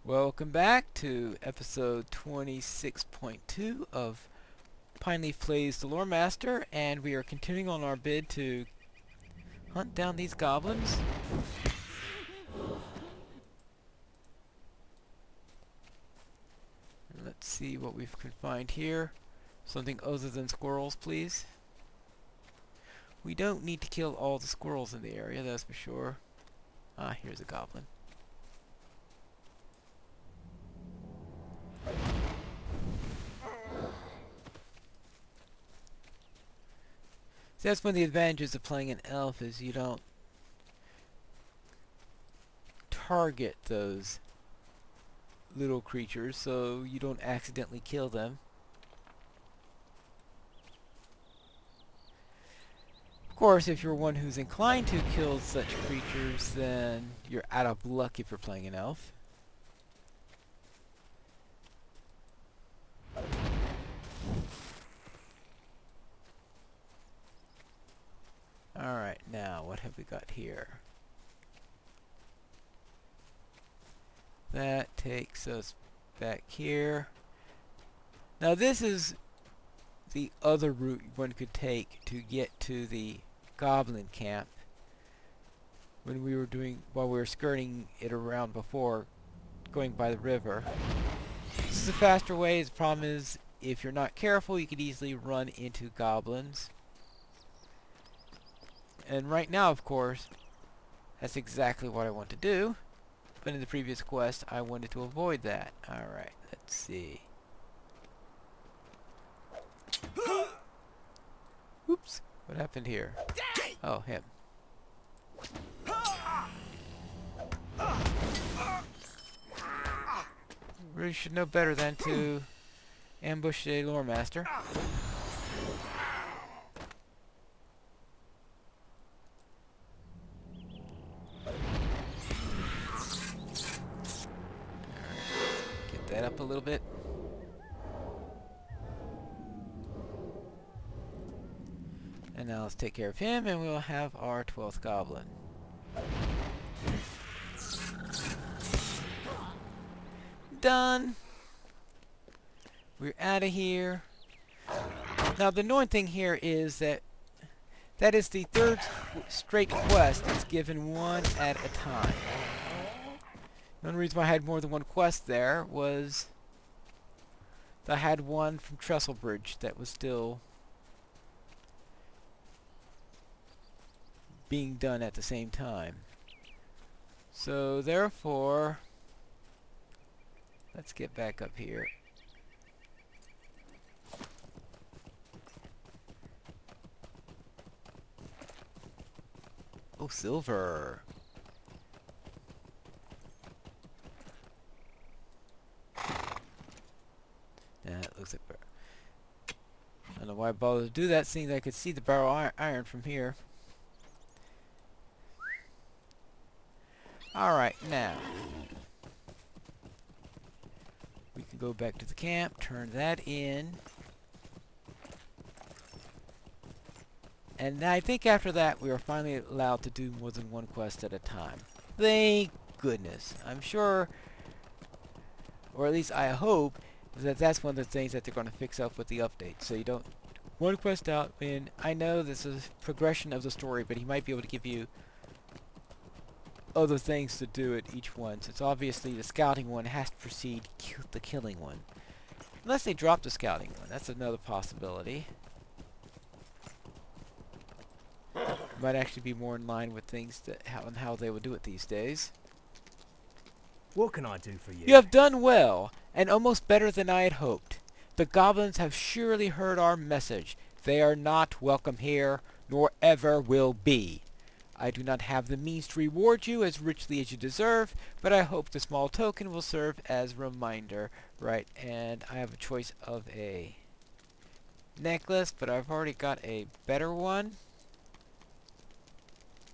Welcome back to episode 26.2 of Pineleaf Plays the Lore Master, and we are continuing on our bid to hunt down these goblins. Let's see what we can find here. Something other than squirrels, please. We don't need to kill all the squirrels in the area, that's for sure. Ah, here's a goblin. So that's one of the advantages of playing an elf, is you don't target those little creatures, so you don't accidentally kill them. Of course, if you're one who's inclined to kill such creatures, then you're out of luck if you're playing an elf. Alright, now what have we got here? That takes us back here. Now this is the other route one could take to get to the goblin camp while we were skirting it around before, going by the river. This is a faster way. The problem is, if you're not careful, you could easily run into goblins. And right now, of course, that's exactly what I want to do. But in the previous quest, I wanted to avoid that. Alright, let's see. Oops, what happened here? Oh, him. Really should know better than to ambush a lore master. Get that up a little bit. And now let's take care of him, and we'll have our 12th goblin. Done! We're out of here. Now the annoying thing here is that is the third straight quest that's given one at a time. The only reason why I had more than one quest there was that I had one from Trestlebridge that was still being done at the same time. So therefore, let's get back up here. Oh, silver. That looks like I don't know why I bothered to do that, seeing that I could see the barrel iron from here. Alright, now we can go back to the camp, turn that in. And I think after that we are finally allowed to do more than one quest at a time. Thank goodness. I'm sure, or at least I hope, that that's one of the things that they're going to fix up with the update. So you don't one quest out, and I know this is progression of the story, but he might be able to give you other things to do at each one, since obviously the scouting one has to precede the killing one. Unless they drop the scouting one, that's another possibility. Might actually be more in line with things that how they would do it these days. What can I do for you? You have done well, and almost better than I had hoped. The goblins have surely heard our message. They are not welcome here, nor ever will be. I do not have the means to reward you as richly as you deserve, but I hope the small token will serve as a reminder. Right, and I have a choice of a necklace, but I've already got a better one.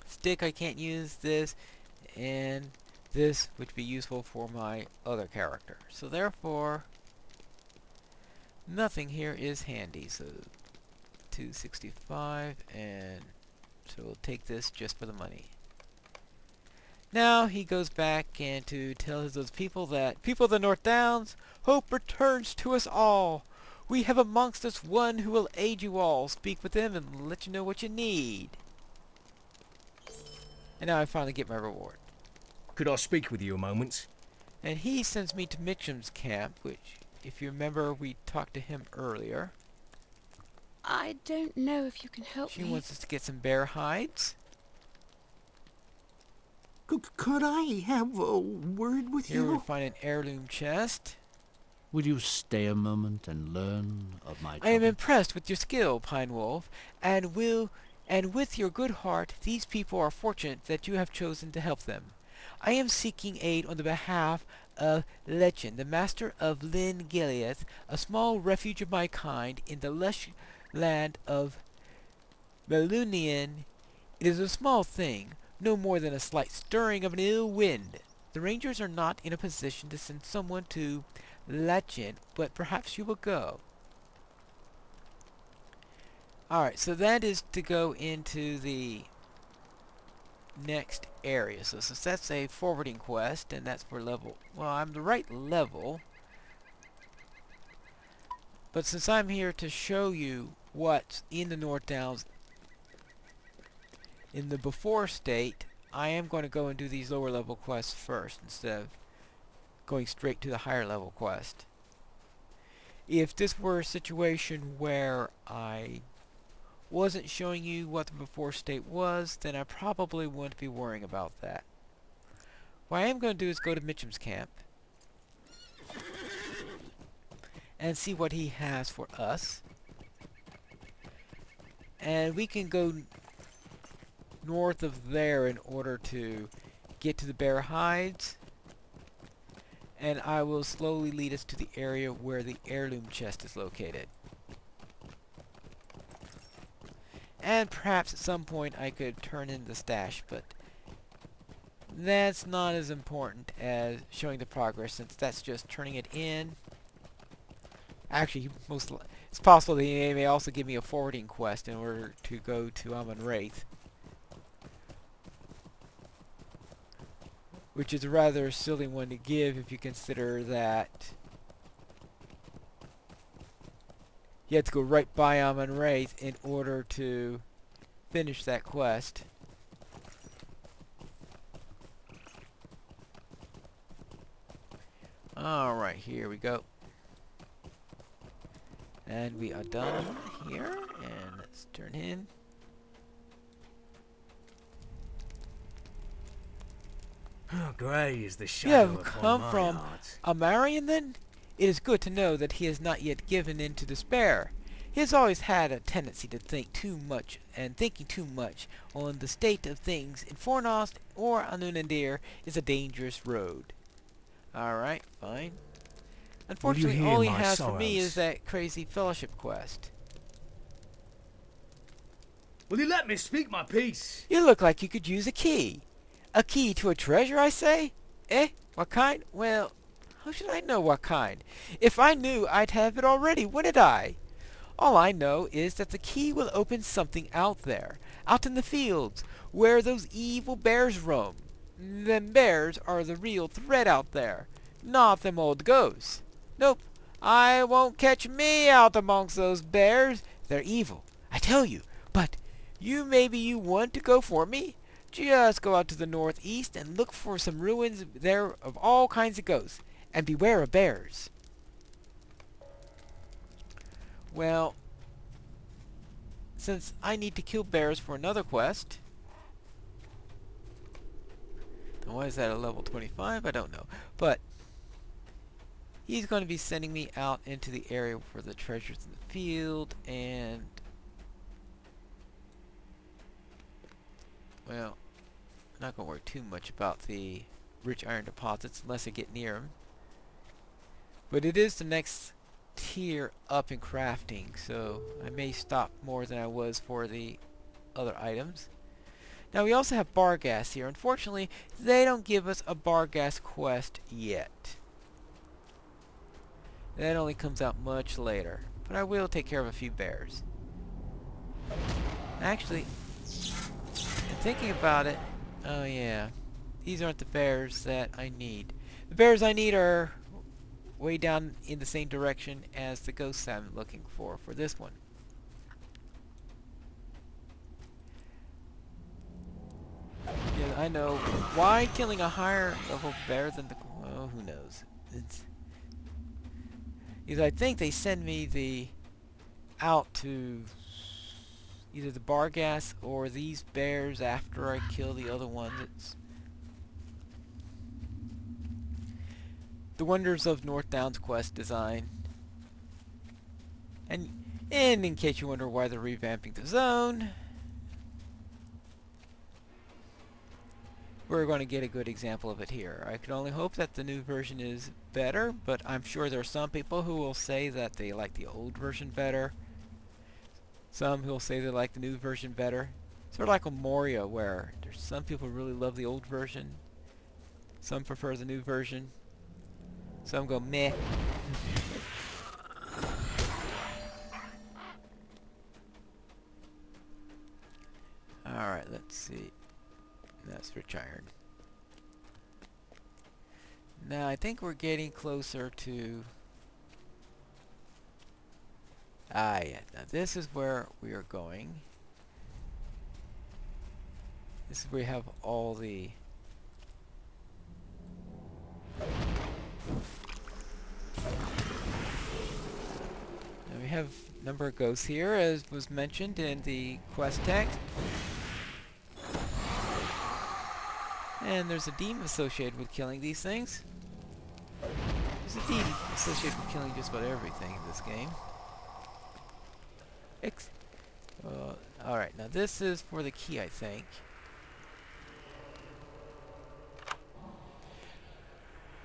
Stick, I can't use this, and this would be useful for my other character. So therefore, nothing here is handy. So 265, and so we'll take this just for the money. Now he goes back and to tell those people that, people of the North Downs, hope returns to us all. We have amongst us one who will aid you all. Speak with him and let you know what you need. And now I finally get my reward. Could I speak with you a moment? And he sends me to Mitchum's camp, which, if you remember, we talked to him earlier. I don't know if you can help She me. wants us to get some bear hides. Could I have a word with Here we you? find an heirloom chest. Will you stay a moment and learn of my I am trouble? impressed with your skill, Pinewolf, and with your good heart, these people are fortunate that you have chosen to help them. I am seeking aid on the behalf of Lechin, the master of Lyn Gileath, a small refuge of my kind in the lush land of Melunian. It is a small thing, no more than a slight stirring of an ill wind. The rangers are not in a position to send someone to Lechin, but perhaps you will go. Alright, so that is to go into the next area. So since that's a forwarding quest, and that's for level... Well, I'm the right level. But since I'm here to show you what's in the North Downs in the before state, I am going to go and do these lower level quests first instead of going straight to the higher level quest. If this were a situation where I wasn't showing you what the before state was, then I probably wouldn't be worrying about that. What I am going to do is go to Mitchum's camp and see what he has for us. And we can go north of there in order to get to the bear hides. And I will slowly lead us to the area where the heirloom chest is located. And perhaps at some point I could turn in the stash, but that's not as important as showing the progress, since that's just turning it in. Actually, it's possible that he may also give me a forwarding quest in order to go to Amon Wraith, which is a rather silly one to give if you consider that you have to go right by Amon Wraith in order to finish that quest. Alright, here we go. And we are done here, and let's turn in. Oh, grey is the You shadow have upon come my from heart. Amarian, then? It is good to know that he has not yet given in to despair. He has always had a tendency to think too much, and thinking too much on the state of things in Fornost or Anunandir is a dangerous road. Alright, fine. Unfortunately, hear all he my has for me sorrows? is that crazy fellowship quest. Will you let me speak my piece? You look like you could use a key. A key to a treasure, I say? Eh? What kind? Well, how should I know what kind? If I knew, I'd have it already, wouldn't I? All I know is that the key will open something out there, out in the fields, where those evil bears roam. Them bears are the real threat out there, not them old ghosts. Nope, I won't catch me out amongst those bears. They're evil, I tell you, but maybe you want to go for me? Just go out to the northeast and look for some ruins there of all kinds of ghosts, and beware of bears. Well, since I need to kill bears for another quest, and why is that a level 25? I don't know, but he's going to be sending me out into the area for the treasures in the field, and well, I'm not going to worry too much about the rich iron deposits unless I get near them. But it is the next tier up in crafting, so I may stop more than I was for the other items. Now we also have Barghast here. Unfortunately, they don't give us a Barghast quest yet. That only comes out much later. But I will take care of a few bears. Actually, thinking about it, oh yeah, these aren't the bears that I need. The bears I need are way down in the same direction as the ghosts I'm looking for this one. Yeah, I know. Why killing a higher level bear than the... Oh, who knows? It's... Because I think they send me out to either the Bargas or these bears after I kill the other one. It's the Wonders of North Downs quest design. And in case you wonder why they're revamping the zone, we're going to get a good example of it here. I can only hope that the new version is better, but I'm sure there are some people who will say that they like the old version better. Some who will say they like the new version better. Sort of like a Moria, where there's some people who really love the old version. Some prefer the new version. Some go meh. Alright, let's see. That's rich iron. Now I think we're getting closer to... Ah, yeah. Now this is where we are going. This is where we have all the... Now we have a number of ghosts here, as was mentioned in the quest text. And there's a demon associated with killing these things. There's a demon associated with killing just about everything in this game. Alright, now this is for the key, I think.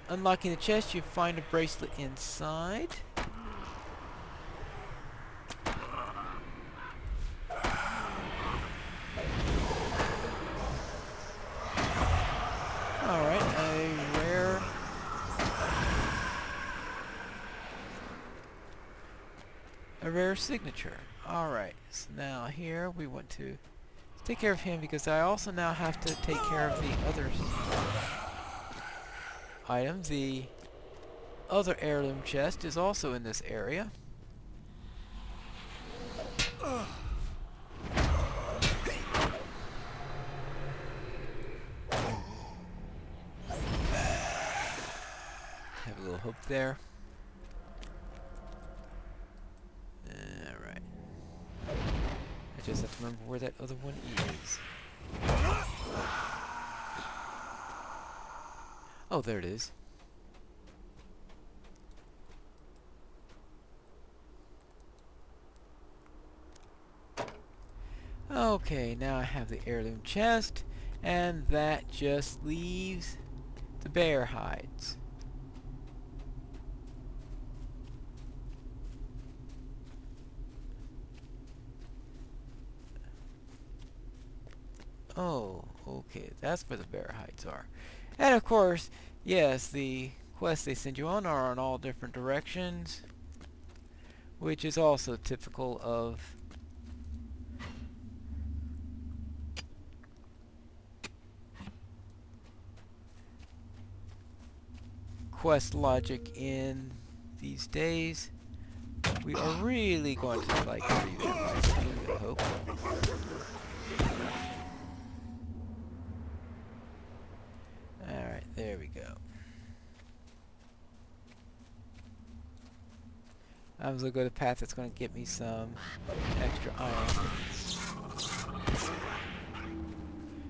Unlocking the chest, you find a bracelet inside. Alright, a rare signature. Alright, so now here we want to take care of him because I also now have to take care of the other items. The other heirloom chest is also in this area. Have a little hope there. Alright. I just have to remember where that other one is. Oh, there it is. Okay, now I have the heirloom chest, and that just leaves the bear hides. Oh, okay, that's where the bear hides are. And of course, yes, the quests they send you on are in all different directions, which is also typical of quest logic in these days. We are really going to like revamp this game, I hope. Alright, there we go. I'm going to go the path that's going to get me some extra iron.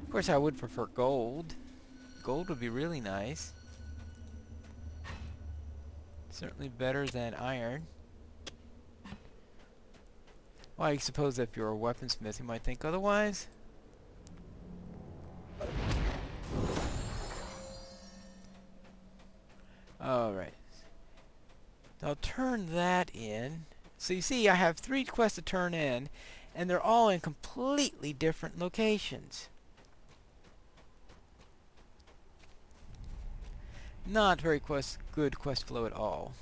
Of course, I would prefer gold. Gold would be really nice. Certainly better than iron. Well, I suppose if you're a weaponsmith, you might think otherwise. Alright. I'll turn that in. So you see, I have 3 quests to turn in, and they're all in completely different locations. Not very good quest flow at all.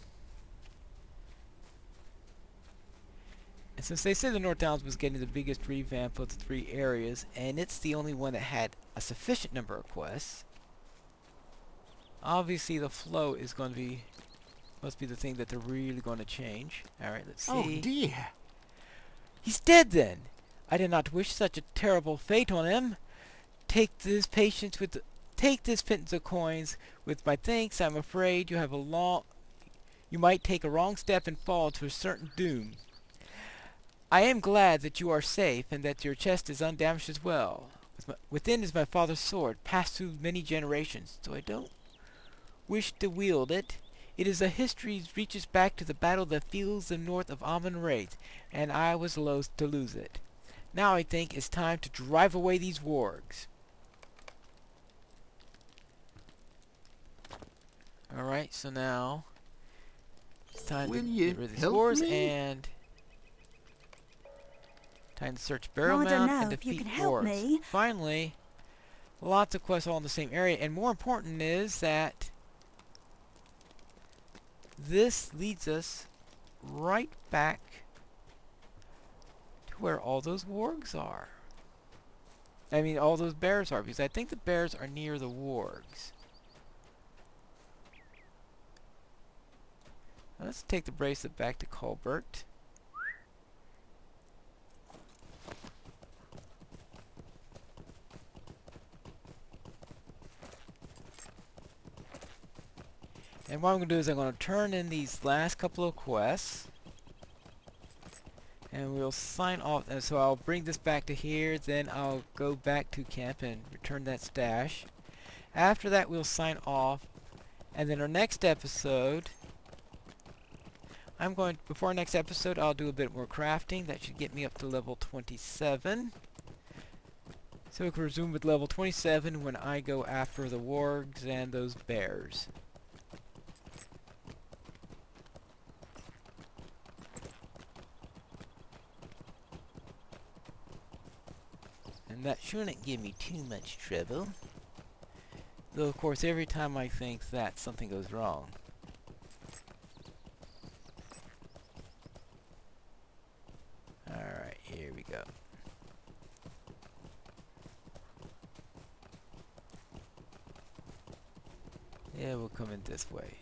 And since they said the North Downs was getting the biggest revamp of the 3 areas, and it's the only one that had a sufficient number of quests, Obviously the flow is going to be, must be the thing that they're really going to change. Alright, let's see. Oh dear. He's dead then! I did not wish such a terrible fate on him. Take this pittance of coins with my thanks. I'm afraid you might take a wrong step and fall to a certain doom. I am glad that you are safe and that your chest is undamaged as well. Within is my father's sword, passed through many generations, so I don't wish to wield it. It is a history that reaches back to the battle of the fields of north of Amon Wraith, and I was loath to lose it. Now I think it's time to drive away these wargs. Alright, so now it's time Will to you get rid of these help wargs me? and time to search Barrel I don't Mound and know if you defeat can help wargs. me. Finally, lots of quests all in the same area, and more important is that this leads us right back to where all those wargs are. I mean, all those bears are, because I think the bears are near the wargs. Now let's take the bracelet back to Colbert. And what I'm going to do is I'm going to turn in these last couple of quests. And we'll sign off. And so I'll bring this back to here. Then I'll go back to camp and return that stash. After that we'll sign off. And then our next episode, before our next episode, I'll do a bit more crafting. That should get me up to level 27. So we can resume with level 27 when I go after the wargs and those bears. And that shouldn't give me too much trouble. Though, of course, every time I think that, something goes wrong. Alright, here we go. Yeah, we'll come in this way.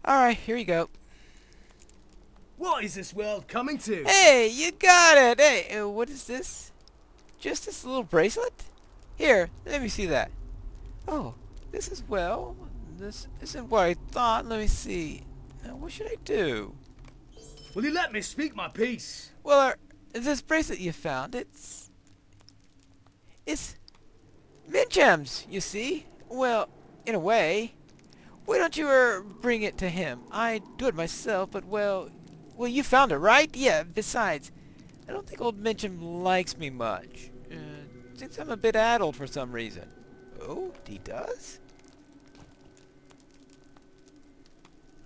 Alright, here you go. What is this world coming to? Hey, you got it! Hey, what is this? Just this little bracelet? Here, let me see that. Oh, this is, well, this isn't what I thought. Let me see. Now, what should I do? Will you let me speak my piece? Well, this bracelet you found, it's Minchem's, you see? Well, in a way. Why don't you bring it to him? I'd do it myself, but well, you found it, right? Yeah, besides, I don't think old Minchem likes me much. Thinks I'm a bit addled for some reason. Oh, he does?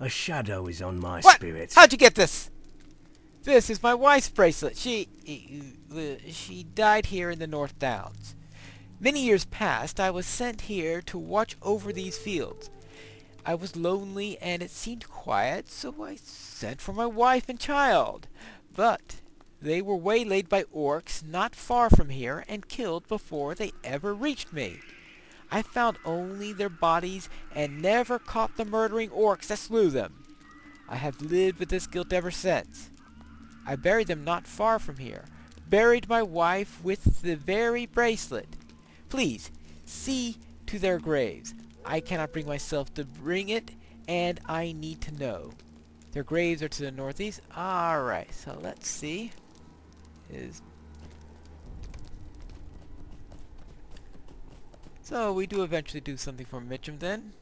A shadow is on my What? spirit. How'd you get this? This is my wife's bracelet. She died here in the North Downs. Many years past, I was sent here to watch over these fields. I was lonely and it seemed quiet, so I sent for my wife and child. But they were waylaid by orcs not far from here and killed before they ever reached me. I found only their bodies and never caught the murdering orcs that slew them. I have lived with this guilt ever since. I buried them not far from here. Buried my wife with the very bracelet. Please, see to their graves. I cannot bring myself to bring it, and I need to know. Their graves are to the northeast. Alright, so let's see. So we do eventually do something for Mitchum then.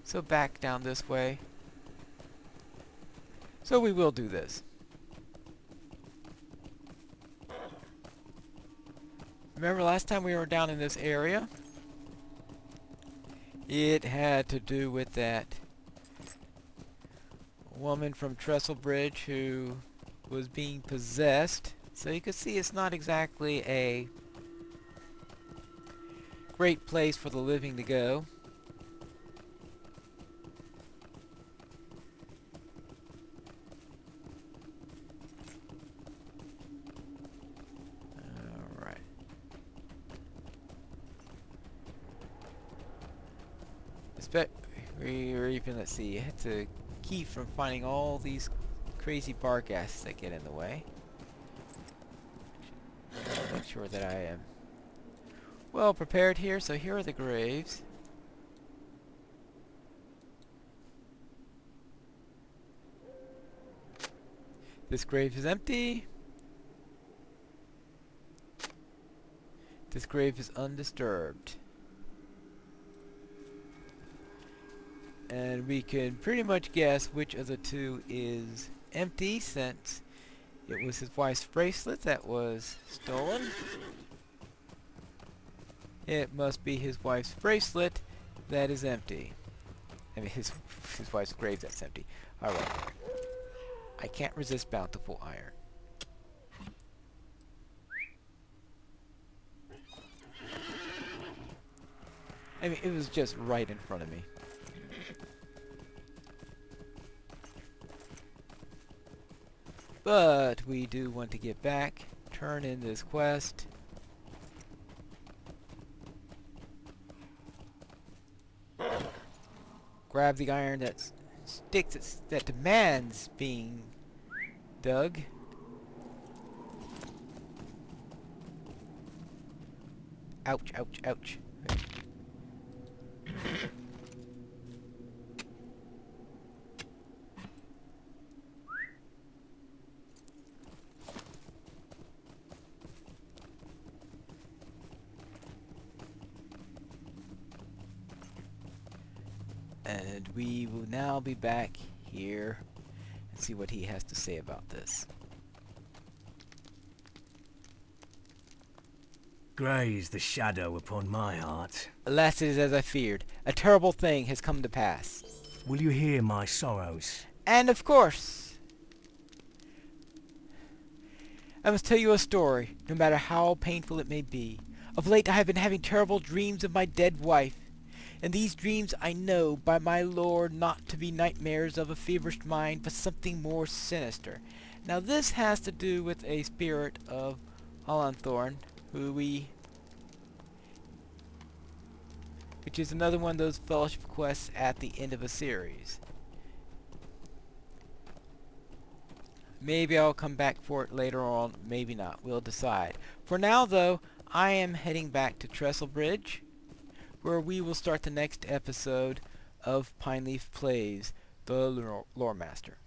So back down this way. So we will do this. Remember last time we were down in this area? It had to do with that woman from Trestlebridge who was being possessed. So you can see it's not exactly a great place for the living to go. Alright. Or even, let's see, you have to keep from finding all these crazy bar gases that get in the way. Make sure that I am well prepared here. So here are the graves. This grave is empty. This grave is undisturbed. And we can pretty much guess which of the two is empty, since it was his wife's bracelet that was stolen. It must be his wife's bracelet that is empty. I mean, his wife's grave that's empty. Alright. I can't resist bountiful iron. I mean, it was just right in front of me. But we do want to get back, turn in this quest. Grab the iron that sticks, that demands being dug. Ouch, ouch, ouch. And we will now be back here and see what he has to say about this. Grey's the shadow upon my heart. Alas, it is as I feared. A terrible thing has come to pass. Will you hear my sorrows? And of course, I must tell you a story, no matter how painful it may be. Of late I have been having terrible dreams of my dead wife. And these dreams I know by my lord not to be nightmares of a feverish mind, but something more sinister. Now this has to do with a spirit of Hollandthorn, which is another one of those fellowship quests at the end of a series. Maybe I'll come back for it later on, maybe not. We'll decide. For now, though, I am heading back to Trestlebridge, where we will start the next episode of Pineleaf Plays the Lore Master.